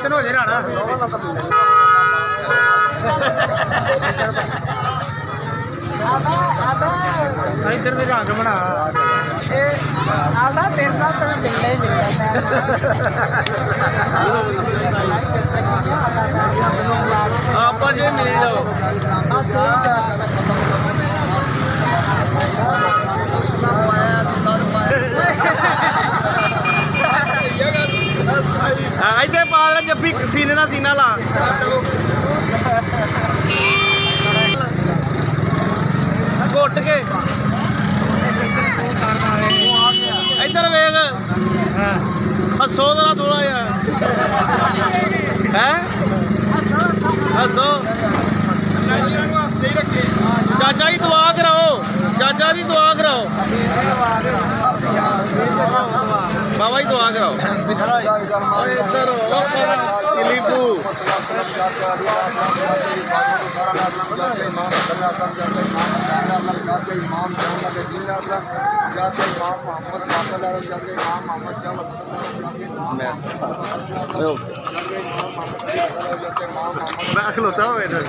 दिन हो जाए राणा इधर भी रंग बना आधा तेरे साथ तो मिलना ही मिलना आप जे मिल जाओ इतने पा जब्बी सीने ना सीना ला घुट के इधर वेख हसो जरा थोड़ा यार है हसो चाचा जी दुआ कराओ चाचा जी दुआ कराओ बाबा जी दुआ कराओ इधर किलीपू मैं खलोता हूँ इधर